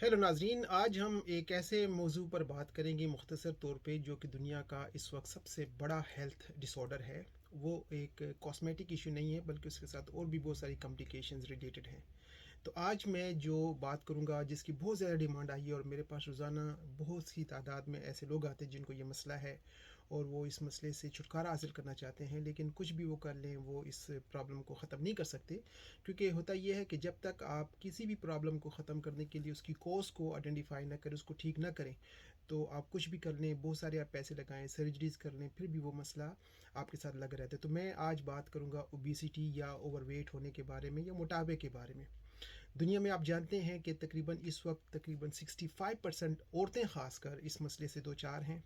Hello नाजरीन, आज हम एक ऐसे मौजू पर बात करेंगे मुख्तसर तौर पे जो कि दुनिया का इस वक्त सबसे बड़ा हेल्थ डिसऑर्डर है। वो एक कॉस्मेटिक इशू नहीं है बल्कि उसके साथ और भी बहुत सारी कॉम्प्लिकेशंस रिलेटेड हैं। तो आज मैं जो बात करूंगा जिसकी बहुत ज़्यादा डिमांड आई है और मेरे पास रोज़ाना बहुत सी तादाद में ऐसे लोग आते हैं जिनको ये मसला है और वो इस मसले से छुटकारा हासिल करना चाहते हैं, लेकिन कुछ भी वो कर लें वो इस प्रॉब्लम को ख़त्म नहीं कर सकते। क्योंकि होता ये है कि जब तक आप किसी भी प्रॉब्लम को ख़त्म करने के लिए उसकी कॉज को आइडेंटिफाई ना करें, उसको ठीक ना करें, तो आप कुछ भी कर लें, बहुत सारे आप पैसे लगाएं, सर्जरीज कर लें, फिर भी वो मसला आपके साथ लग रहता है। तो मैं आज बात करूंगा ओबेसिटी या ओवरवेट होने के बारे में या मोटापे के बारे में। दुनिया में आप जानते हैं कि तकरीबन इस वक्त तकरीबन 65% औरतें ख़ासकर इस मसले से दो चार हैं,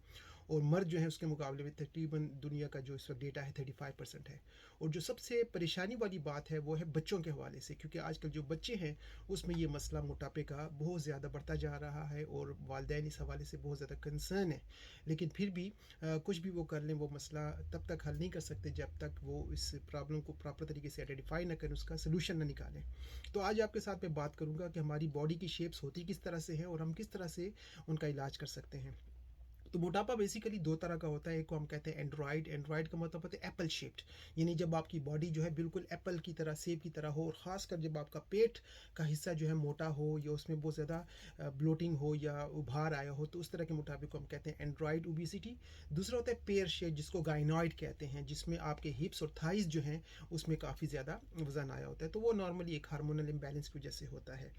और मर्द जो है उसके मुकाबले में तकरीबन दुनिया का जो इस वक्त डेटा है 35% है। और जो सबसे परेशानी वाली बात है वो है बच्चों के हवाले से, क्योंकि आजकल जो बच्चे हैं उसमें ये मसला मोटापे का बहुत ज़्यादा बढ़ता जा रहा है और वालिदैन इस हवाले से बहुत ज़्यादा कंसर्न है। लेकिन फिर भी कुछ भी वो कर लें वो मसला तब तक हल नहीं कर सकते जब तक वो इस प्रॉब्लम को प्रॉपर तरीके से आइडेंटिफाई ना करें, उसका सोल्यूशन ना निकालें। तो आज आपके साथ मैं बात करूंगा कि हमारी बॉडी की शेप्स होती किस तरह से हैं और हम किस तरह से उनका इलाज कर सकते हैं। तो मोटापा बेसिकली दो तरह का होता है। एक को हम कहते हैं एंड्रॉइड। एंड्रॉइड का मतलब होता है एप्पल शेप्ड, यानी जब आपकी बॉडी जो है बिल्कुल एप्पल की तरह, सेब की तरह हो, और ख़ासकर जब आपका पेट का हिस्सा जो है मोटा हो या उसमें बहुत ज़्यादा ब्लोटिंग हो या उभार आया हो, तो उस तरह के मोटापे को हम कहते हैं एंड्रॉइड ओबेसिटी। दूसरा होता है पेयर शेप, जिसको गाइनॉइड कहते हैं, जिसमें आपके हिप्स और थाइज जो हैं उसमें काफ़ी ज़्यादा वजन आया होता है। तो वो नॉर्मली एक हार्मोनल इम्बैलेंस की वजह से होता है।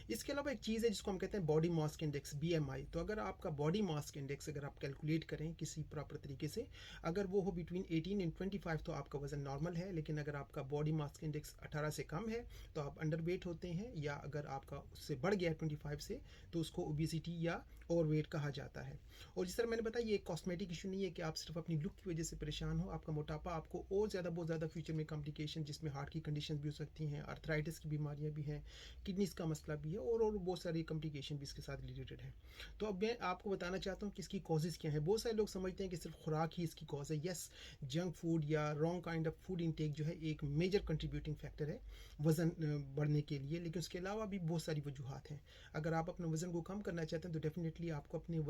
इसके अलावा एक चीज़ है जिसको हम कहते हैं बॉडी मास इंडेक्स, BMI। तो अगर आपका बॉडी मास इंडेक्स अगर आप कैलकुलेट करें किसी प्रॉपर तरीके से, अगर वो हो बिटवीन 18 एंड 25, तो आपका वजन नॉर्मल है। लेकिन अगर आपका बॉडी मास इंडेक्स 18 से कम है तो आप अंडर वेट होते हैं, या अगर आपका उससे बढ़ गया है 25 से तो उसको ओबेसिटी या ओवरवेट कहा जाता है। और जिस तरह मैंने बताया, ये एक कॉस्मेटिक इशू नहीं है कि आप सिर्फ अपनी लुक की वजह से परेशान हो। आपका मोटापा आपको और ज़्यादा बहुत ज़्यादा फ्यूचर में कॉम्प्लिकेशन, जिसमें हार्ट की कंडीशन भी हो सकती हैं, आर्थराइटिस की बीमारियाँ भी हैं, किडनीज का मसला भी है, और बहुत सारी कॉम्प्लिकेशन भी इसके साथ रिलेटेड है। तो अब मैं आपको बताना चाहता हूँ कि इसकी कॉजेज़ क्या है। बहुत सारे लोग समझते हैं कि सिर्फ खुराक ही इसकी कॉज है। यस, जंक फूड या wrong kind of food intake जो है एक मेजर कंट्रीब्यूटिंग फैक्टर है वज़न बढ़ने के लिए, लेकिन उसके अलावा भी बहुत सारी वजूहत हैं। अगर आप अपने वज़न को कम करना चाहते हैं तो डेफिनेटली आपको अपनी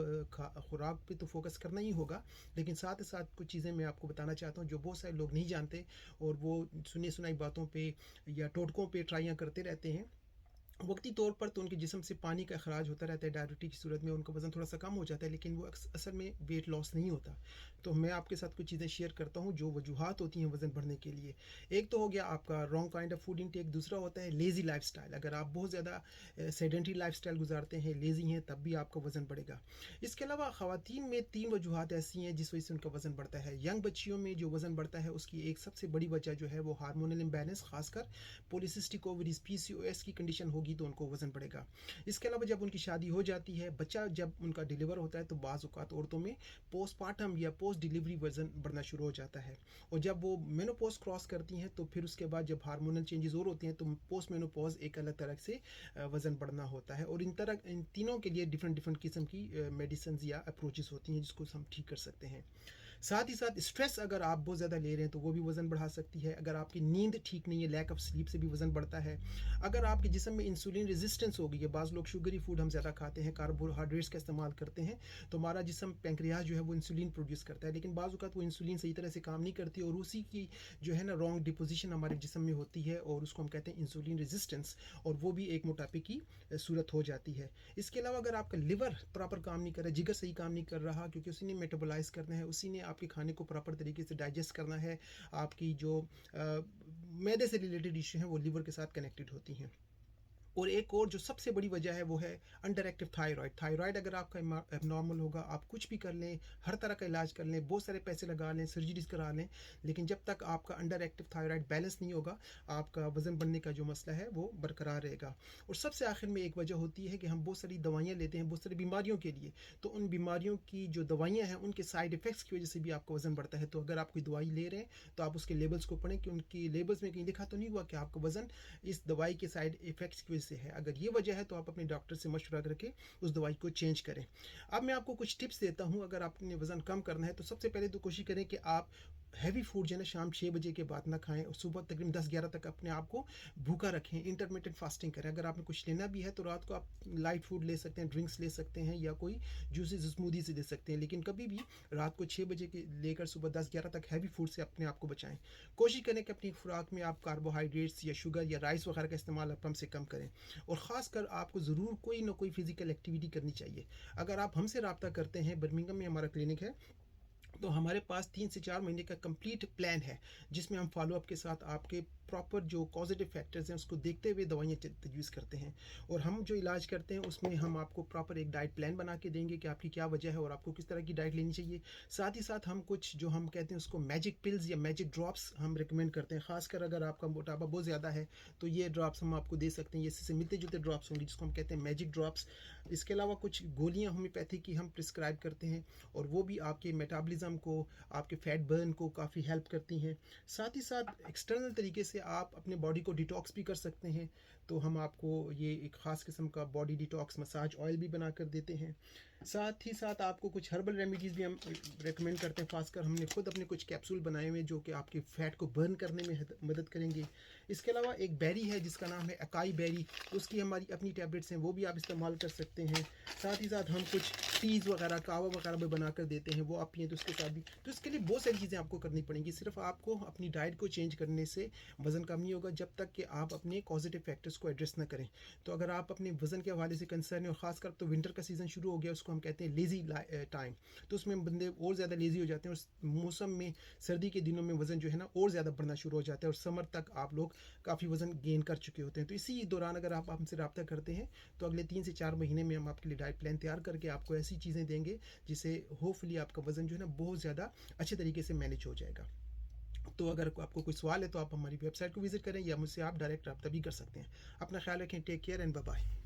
खुराक पे तो फोकस करना ही होगा, लेकिन साथ ही साथ कुछ चीज़ें मैं आपको बताना चाहता हूँ जो बहुत सारे लोग नहीं जानते, और वो सुनी सुनाई बातों पे या टोटकों पे ट्राइयाँ करते रहते हैं। वक्ती तौर पर तो उनके जिस्म से पानी का अखराज होता रहता है, डायबिटीज की सूरत में उनका वज़न थोड़ा सा कम हो जाता है, लेकिन वो असल में वेट लॉस नहीं होता। तो मैं आपके साथ कुछ चीज़ें शेयर करता हूँ जो वजूहत होती हैं वज़न बढ़ने के लिए। एक तो हो गया आपका wrong kind of food intake. दूसरा होता है लेज़ी लाइफस्टाइल। अगर आप बहुत ज़्यादा सेडेंटरी लाइफस्टाइल गुजारते हैं, लेज़ी हैं, तब भी आपका वज़न बढ़ेगा। इसके अलावा ख़वातीन में तीन वजूहत ऐसी हैं जिस वजह से उनका वज़न बढ़ता है। यंग बच्चियों में जो वज़न बढ़ता है उसकी एक सबसे बड़ी वजह जो है वो हार्मोनल इम्बैलेंस, खासकर पॉलीसिस्टिक ओवरीज, PCOS की कंडीशन होगी तो उनको वज़न बढ़ेगा। इसके अलावा जब उनकी शादी हो जाती है, बच्चा जब उनका डिलीवर होता है, तो बाज़ औक़ात औरतों में पोस्टपार्टम या पोस्ट डिलीवरी वज़न बढ़ना शुरू हो जाता है। और जब वो मेनोपॉज क्रॉस करती हैं तो फिर उसके बाद जब हार्मोनल चेंजेस और होती हैं तो पोस्ट मेनोपॉज एक अलग तरह से वज़न बढ़ना होता है। और इन तीनों के लिए डिफरेंट डिफरेंट किस्म की मेडिसिन या अप्रोचेस होती हैं जिसको हम ठीक कर सकते हैं। साथ ही साथ स्ट्रेस अगर आप बहुत ज़्यादा ले रहे हैं तो वो भी वज़न बढ़ा सकती है। अगर आपकी नींद ठीक नहीं है, लैक ऑफ स्लीप से भी वज़न बढ़ता है। अगर आपके जिस्म में इंसुलिन रेजिस्टेंस हो गई है, बाज़ लोग शुगरी फूड हम ज़्यादा खाते हैं, कार्बोहाइड्रेट्स का इस्तेमाल करते हैं, तो हमारा जिस्म पैंक्रियाज जो है वो इंसुलिन प्रोड्यूस करता है, लेकिन बाज़ औक़ात वो इंसुलिन सही तरह से काम नहीं करती और उसी की जो है ना रॉन्ग डिपोजिशन हमारे जिस्म में होती है और उसको हम कहते हैं इंसुलिन रेजिस्टेंस, और वो भी एक मोटापे की सूरत हो जाती है। इसके अलावा अगर आपका लिवर प्रॉपर काम नहीं कर रहा, जिगर सही काम नहीं कर रहा, क्योंकि उसी ने मेटाबोलाइज करना है, उसी ने आपके खाने को प्रॉपर तरीके से डाइजेस्ट करना है, आपकी जो मैदे से रिलेटेड इशू हैं वो लिवर के साथ कनेक्टेड होती हैं। और एक और जो सबसे बड़ी वजह है वो है अंडर एक्टिव थायराइड। थायराइड अगर आपका एबनॉर्मल होगा, आप कुछ भी कर लें, हर तरह का इलाज कर लें, बहुत सारे पैसे लगा लें, सर्जरीज करा लें, लेकिन जब तक आपका अंडर एक्टिव थायराइड बैलेंस नहीं होगा, आपका वज़न बढ़ने का जो मसला है वो बरकरार रहेगा। और सबसे आखिर में एक वजह होती है कि हम बहुत सारी दवाइयाँ लेते हैं बहुत सारी बीमारियों के लिए, तो उन बीमारियों की जो दवाइयाँ हैं उनके साइड इफ़ेक्ट्स की वजह से भी आपका वज़न बढ़ता है। तो अगर आप कोई दवाई ले रहे हैं तो आप उसके लेबल्स को पढ़ें कि उनकी लेबल्स में कहीं लिखा तो नहीं हुआ कि आपका वज़न इस दवाई के साइड इफ़ेक्ट्स की वजह से है। अगर ये वजह है तो आप अपने डॉक्टर से मशवरा करके उस दवाई को चेंज करें। अब मैं आपको कुछ टिप्स देता हूँ। अगर आपने वज़न कम करना है तो सबसे पहले तो कोशिश करें कि आप हैवी फूड जो है ना शाम 6 बजे के बाद ना खाएं और सुबह तकरीबन 10-11 तक अपने आप को भूखा रखें, इंटरमिटेंट फास्टिंग करें। अगर आपने कुछ लेना भी है तो रात को आप लाइट फूड ले सकते हैं, ड्रिंक्स ले सकते हैं या कोई जूसेस स्मूदीज ले सकते हैं, लेकिन कभी भी रात को 6 बजे के लेकर सुबह 10-11 तक हैवी फूड से अपने आप को बचाएं। कोशिश करें कि अपनी खुराक में आप कार्बोहाइड्रेट्स या शुगर या राइस वगैरह का इस्तेमाल आप कम से कम करें, और ख़ासकर आपको ज़रूर कोई ना कोई फिजिकल एक्टिविटी करनी चाहिए। अगर आप हमसे रब्ता करते हैं, बर्मिंघम में हमारा क्लिनिक है, तो हमारे पास 3 से 4 महीने का कंप्लीट प्लान है जिसमें हम फॉलोअप के साथ आपके प्रॉपर जो पॉजिटिव फैक्टर्स हैं उसको देखते हुए दवाइयाँ तजवीज़ करते हैं, और हम जो इलाज करते हैं उसमें हम आपको प्रॉपर एक डाइट प्लान बना के देंगे कि आपकी क्या वजह है और आपको किस तरह की डाइट लेनी चाहिए। साथ ही साथ हम कुछ जो हम कहते हैं उसको मैजिक पिल्स या मैजिक ड्रॉप्स हम रिकमेंड करते हैं, खासकर अगर आपका मोटापा बहुत ज़्यादा है तो ये ड्रॉप्स हम आपको दे सकते हैं, ये इससे मिलते जुलते ड्रॉप्स होंगे जिसको हम कहते हैं मैजिक ड्रॉप्स। इसके अलावा कुछ गोलियाँ होम्योपैथी की हम प्रिस्क्राइब करते हैं, और वो भी आपके मेटाबॉलिज्म को, आपके फैट बर्न को काफ़ी हेल्प करती हैं। साथ ही साथ एक्सटर्नल तरीके से आप अपने बॉडी को डिटॉक्स भी कर सकते हैं, तो हम आपको ये एक ख़ास किस्म का बॉडी डिटॉक्स मसाज ऑयल भी बना कर देते हैं। साथ ही साथ आपको कुछ हर्बल रेमेडीज़ भी हम रेकमेंड करते हैं, खासकर हमने खुद अपने कुछ कैप्सूल बनाए हुए जो कि आपके फ़ैट को बर्न करने में मदद करेंगे। इसके अलावा एक बेरी है जिसका नाम है अकाई बेरी, उसकी हमारी अपनी टैबलेट्स हैं, वो भी आप इस्तेमाल कर सकते हैं। साथ ही साथ हम कुछ टीज़ वगैरह, कावा वगैरह भी बना कर देते हैं, वो आप पिएँ तो उसके साथ भी। तो इसके लिए बहुत सारी चीज़ें आपको करनी पड़ेंगी, सिर्फ आपको अपनी डाइट को चेंज करने से वज़न कम नहीं होगा जब तक कि आप अपने पॉजिटिव फैक्टर्स को एड्रेस ना करें। तो अगर आप अपने वज़न के हवाले से कंसर्न है, और ख़ासकर तो विंटर का सीज़न शुरू हो गया, उसको हम कहते हैं लेज़ी टाइम, तो उसमें बंदे और ज़्यादा लेज़ी हो जाते हैं, उस मौसम में सर्दी के दिनों में वज़न जो है ना और ज़्यादा बढ़ना शुरू हो जाता है, और समर तक आप लोग काफ़ी वज़न गेन कर चुके होते हैं। तो इसी दौरान अगर आप हमसे रब्ता करते हैं तो अगले 3 से 4 महीने में हम आपके लिए डाइट प्लान तैयार करके आपको ऐसी चीज़ें देंगे जिससे होपफुली आपका वज़न जो है ना बहुत ज़्यादा अच्छे तरीके से मैनेज हो जाएगा। तो अगर आपको कोई सवाल है तो आप हमारी वेबसाइट को विज़िट करें या मुझसे आप डायरेक्ट रब्ता भी कर सकते हैं। अपना ख्याल रखें, take care and bye bye.